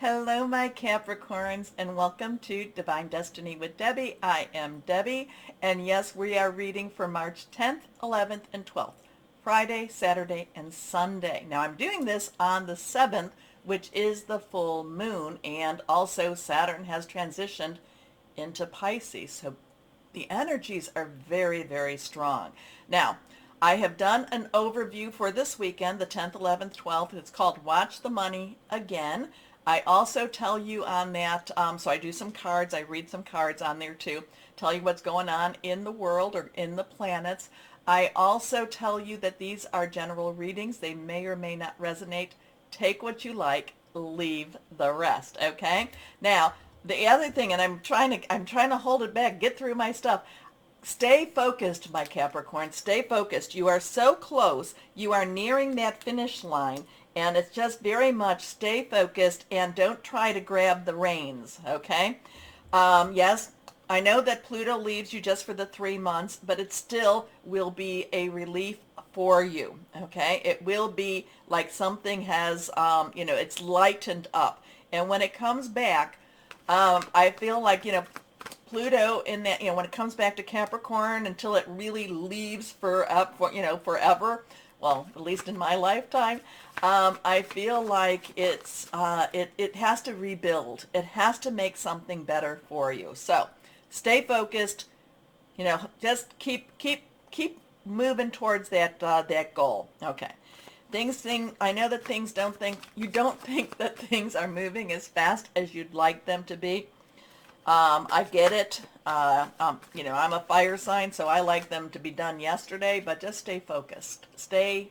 Hello, my Capricorns, and welcome to Divine Destiny with Debbie. I am Debbie, and yes, we are reading for March 10th, 11th, and 12th, Friday, Saturday, and Sunday. Now, I'm doing this on the 7th, which is the full moon, and also Saturn has transitioned into Pisces, so the energies are very, very strong. Now, I have done an overview for this weekend, the 10th, 11th, 12th. It's called Watch the Money Again. I also tell you on that, so I do some cards, I read some cards on there too, tell you what's going on in the world or in the planets. I also tell you that these are general readings. They may or may not resonate. Take what you like, leave the rest, okay? Now, the other thing, and I'm trying to hold it back, get through my stuff. Stay focused, my Capricorn. Stay focused. You are so close. You are nearing that finish line. And it's just very much stay focused and don't try to grab the reins, okay? Yes, I know that Pluto leaves you just for the 3 months, but it still will be a relief for you, okay? It will be like something has, it's lightened up. And when it comes back, I feel like, Pluto in that, when it comes back to Capricorn until it really leaves forever, well, at least in my lifetime, I feel like it has to rebuild. It has to make something better for you. So stay focused, just keep moving towards that goal. Okay. I know that you don't think that things are moving as fast as you'd like them to be. I get it. I'm a fire sign, so I like them to be done yesterday, but just stay focused. Stay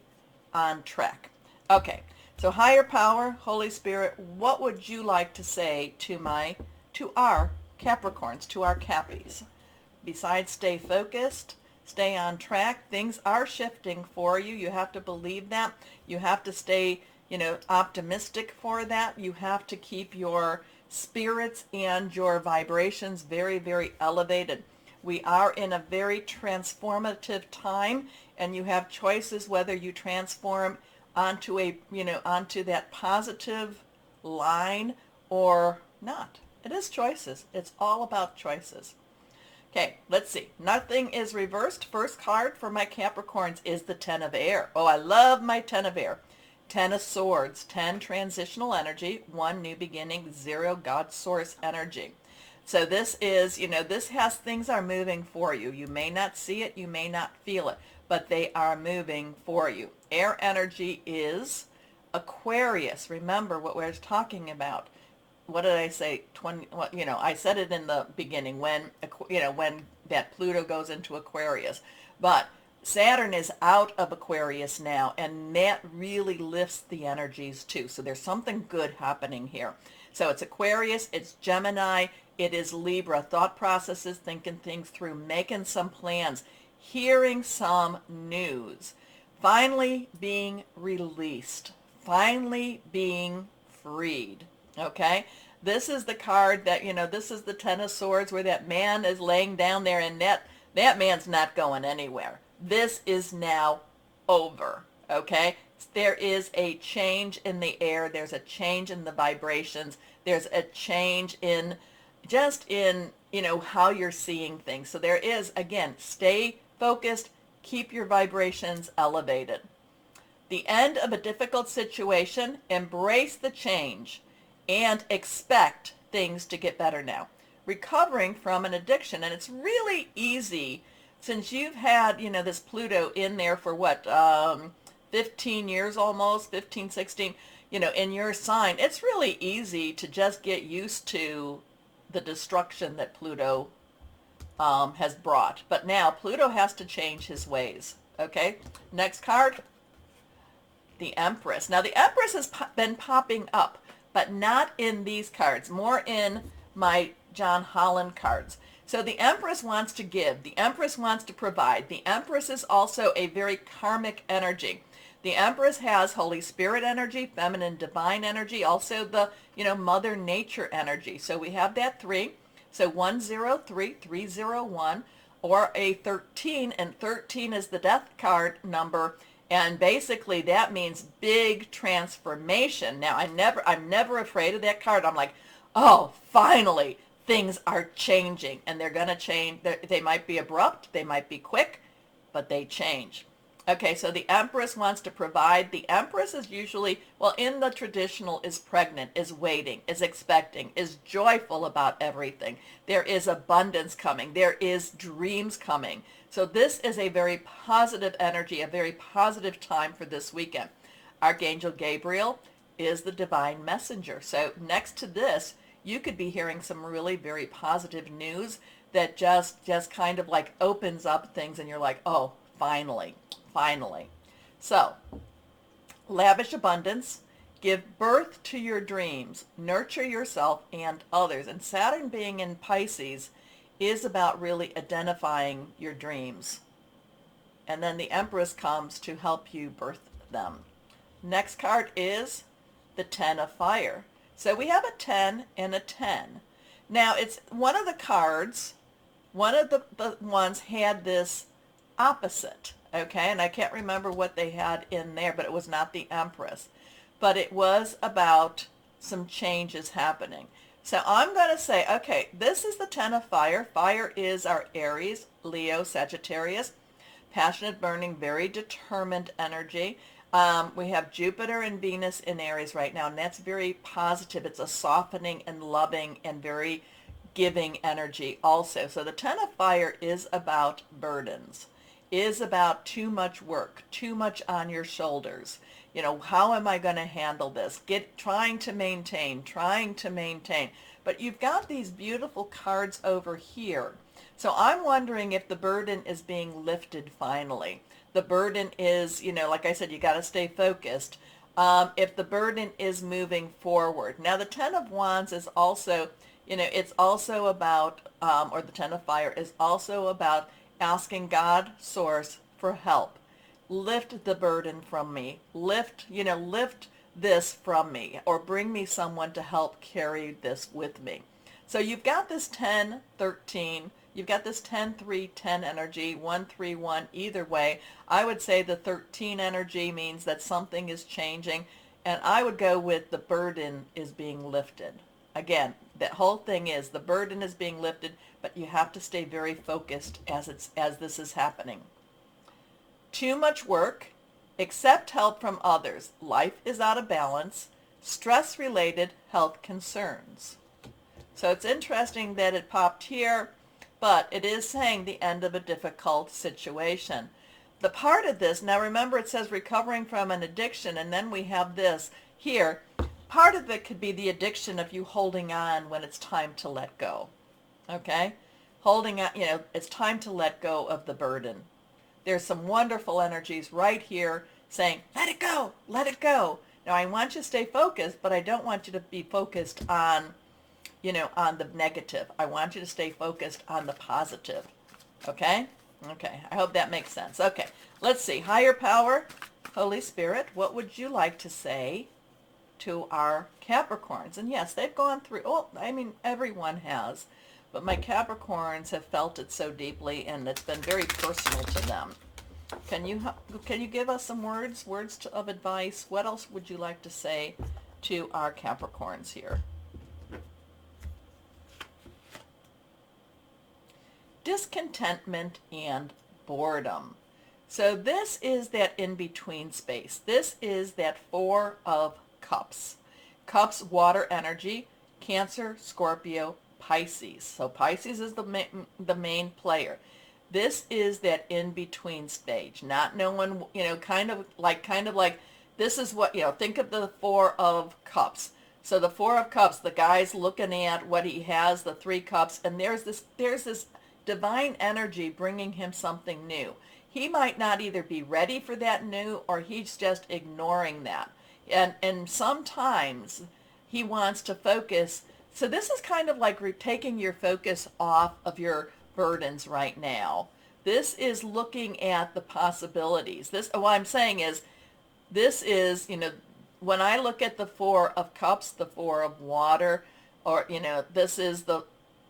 on track. Okay, so higher power, Holy Spirit, what would you like to say to our Capricorns, to our Cappies? Besides stay focused, stay on track, things are shifting for you. You have to believe that. You have to stay, optimistic for that. You have to keep your spirits and your vibrations very, very elevated. We are in a very transformative time, and you have choices whether you transform onto onto that positive line or not. It is choices. It's all about choices. Okay, let's see. Nothing is reversed. First card for my Capricorns is the Ten of Air. Oh, I love my Ten of Air. 10 of Swords, 10 transitional energy, 1 new beginning, 0 God source energy. So this is, things are moving for you. You may not see it, you may not feel it, but they are moving for you. Air energy is Aquarius. Remember what we're talking about. What did I say? I said it in the beginning when that Pluto goes into Aquarius. But Saturn is out of Aquarius now, and that really lifts the energies too. So there's something good happening here. So it's Aquarius, it's Gemini, it is Libra. Thought processes, thinking things through, making some plans, hearing some news, finally being released, finally being freed. Okay? This is the card that, this is the Ten of Swords where that man is laying down there, and that man's not going anywhere. This is now over, okay? There is a change in the air. There's a change in the vibrations. There's a change in how you're seeing things. So there is, again, stay focused, keep your vibrations elevated. The end of a difficult situation, embrace the change, and expect things to get better now. Recovering from an addiction, and it's really easy since you've had, this Pluto in there for 15 years almost, 15, 16, in your sign. It's really easy to just get used to the destruction that Pluto has brought. But now Pluto has to change his ways. Okay, next card, the Empress. Now the Empress has been popping up, but not in these cards, more in my John Holland cards. So the Empress wants to give. The Empress wants to provide. The Empress is also a very karmic energy. The Empress has Holy Spirit energy, feminine divine energy, also the, Mother Nature energy. So we have that 3. So 103, 301, or a 13, and 13 is the death card number, And basically that means big transformation. Now I'm never afraid of that card. I'm like, oh, finally things are changing, and they're going to change. They might be abrupt, they might be quick, but they change. Okay, so the Empress wants to provide. The Empress is usually, well, in the traditional, is pregnant, is waiting, is expecting, is joyful about everything. There is abundance coming. There is dreams coming. So this is a very positive energy, a very positive time for this weekend. Archangel Gabriel is the divine messenger. So next to this, you could be hearing some really very positive news that just kind of like opens up things, and you're like, oh, finally. So, lavish abundance, give birth to your dreams, nurture yourself and others. And Saturn being in Pisces is about really identifying your dreams. And then the Empress comes to help you birth them. Next card is the Ten of Fire. So we have a 10 and a 10. Now it's one of the cards, one of the ones had this opposite. Okay, and I can't remember what they had in there, but it was not the Empress. But it was about some changes happening. So I'm going to say, okay, this is the Ten of Fire. Fire is our Aries, Leo, Sagittarius. Passionate, burning, very determined energy. We have Jupiter and Venus in Aries right now, and that's very positive. It's a softening and loving and very giving energy also. So the Ten of Fire is about burdens, is about too much work, too much on your shoulders. You know, how am I going to handle this? Trying to maintain. But you've got these beautiful cards over here. So I'm wondering if the burden is being lifted finally. The burden is, you know, like I said, you got to stay focused. If the burden is moving forward. Now the Ten of Wands is also, you know, it's also about, or the Ten of Fire is also about asking God, Source, for help. Lift the burden from me. Lift this from me, or bring me someone to help carry this with me. So you've got this 10, 13, you've got this 10, 3, 10 energy, 1, 3, 1, either way. I would say the 13 energy means that something is changing, and I would go with the burden is being lifted. Again, that whole thing is the burden is being lifted, but you have to stay very focused as this is happening. Too much work, accept help from others. Life is out of balance. Stress-related health concerns. So it's interesting that it popped here, but it is saying the end of a difficult situation. The part of this, now remember it says recovering from an addiction, and then we have this here. Part of it could be the addiction of you holding on when it's time to let go. Okay? Holding on, you know, it's time to let go of the burden. There's some wonderful energies right here saying, let it go, let it go. Now I want you to stay focused, but I don't want you to be focused on, you know, on the negative. I want you to stay focused on the positive. Okay? Okay, I hope that makes sense. Okay, let's see. Higher power, Holy Spirit, what would you like to say to our Capricorns? And yes, they've gone through, I mean, everyone has, but my Capricorns have felt it so deeply, and it's been very personal to them. Can you give us some words of advice? What else would you like to say to our Capricorns here? Discontentment and boredom. So this is that in-between space. This is that Four of Cups. Cups, water energy, Cancer, Scorpio, Pisces. So Pisces is the main player. This is that in-between stage. Not knowing, you know, kind of like this is what, you know, think of the Four of Cups. So the Four of Cups, the guy's looking at what he has, the Three Cups, and there's this divine energy bringing him something new. He might not either be ready for that new, or he's just ignoring that. And sometimes he wants to focus. So this is kind of like taking your focus off of your burdens right now. This is looking at the possibilities. What I'm saying is, this is, you know, when I look at the Four of Cups, the Four of Water, or, you know, this is the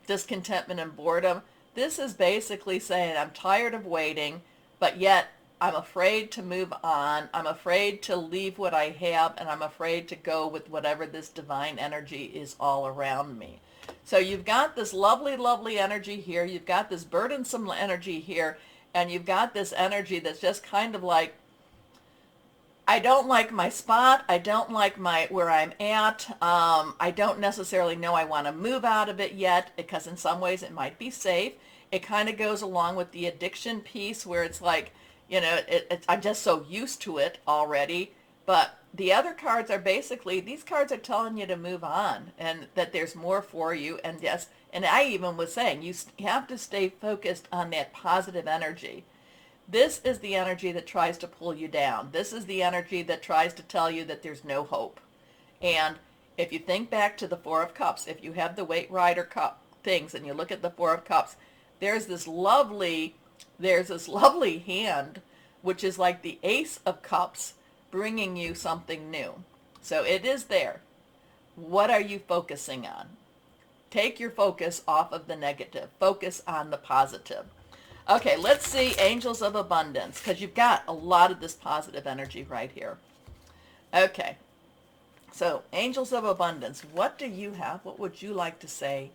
discontentment and boredom. This is basically saying, I'm tired of waiting, but yet I'm afraid to move on. I'm afraid to leave what I have, and I'm afraid to go with whatever this divine energy is all around me. So you've got this lovely, lovely energy here. You've got this burdensome energy here, and you've got this energy that's just kind of like, I don't like my spot. I don't like where I'm at. I don't necessarily know I want to move out of it yet, because in some ways it might be safe. It kind of goes along with the addiction piece where it's like, I'm just so used to it already. But the other cards are basically, these cards are telling you to move on and that there's more for you. And yes, and I even was saying you have to stay focused on that positive energy. This is the energy that tries to pull you down. This is the energy that tries to tell you that there's no hope. And if you think back to the Four of Cups, if you have the Weight Rider cup things and you look at the Four of Cups, there's this lovely hand, which is like the Ace of Cups, bringing you something new. So it is there. What are you focusing on? Take your focus off of the negative. Focus on the positive. Okay, let's see Angels of Abundance, because you've got a lot of this positive energy right here. Okay, so Angels of Abundance, what do you have? What would you like to say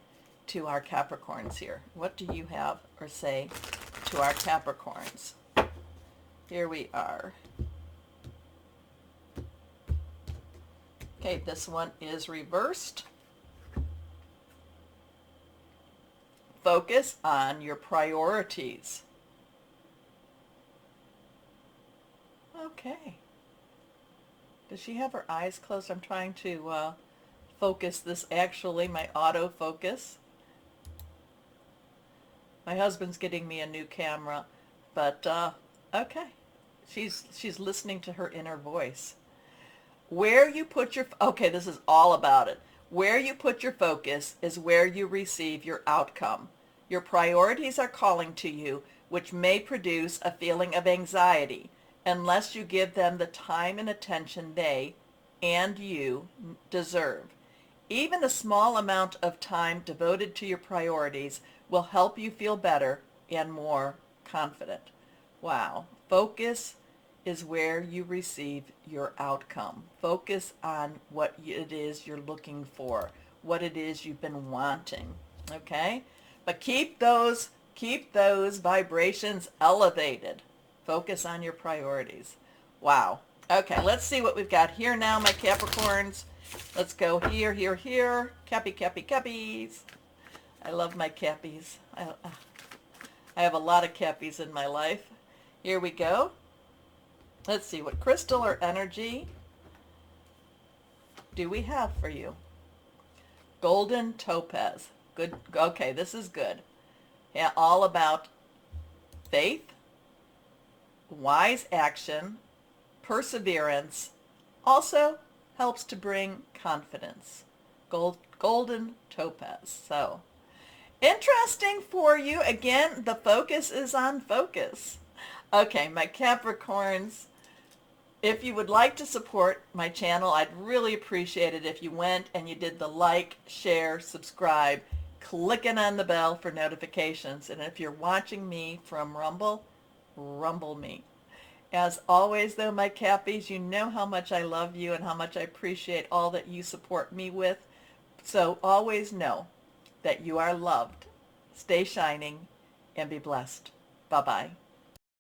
to our Capricorns here? What do you have or say to our Capricorns? Here we are. Okay, this one is reversed. Focus on your priorities. Okay. Does she have her eyes closed? I'm trying to focus this, actually, my autofocus. My husband's getting me a new camera, but okay. She's listening to her inner voice. Where you put your, okay, this is all about it. Where you put your focus is where you receive your outcome. Your priorities are calling to you, which may produce a feeling of anxiety unless you give them the time and attention they and you deserve. Even a small amount of time devoted to your priorities will help you feel better and more confident. Wow. Focus is where you receive your outcome. Focus on what it is you're looking for, what it is you've been wanting, okay? But keep those vibrations elevated. Focus on your priorities. Wow. Okay, let's see what we've got here now, my Capricorns. Let's go here, here, here. Cappies. I love my Cappies. I have a lot of Cappies in my life. Here we go. Let's see, what crystal or energy do we have for you? Golden topaz. Good. Okay, this is good. Yeah, all about faith, wise action, perseverance. Also helps to bring confidence. Golden topaz. So, interesting for you. Again, the focus is on focus. Okay, my Capricorns, if you would like to support my channel, I'd really appreciate it if you went and you did the like, share, subscribe, clicking on the bell for notifications. And if you're watching me from Rumble, rumble me. As always, though, my Cappies, you know how much I love you and how much I appreciate all that you support me with. So always know that you are loved. Stay shining and be blessed. Bye-bye.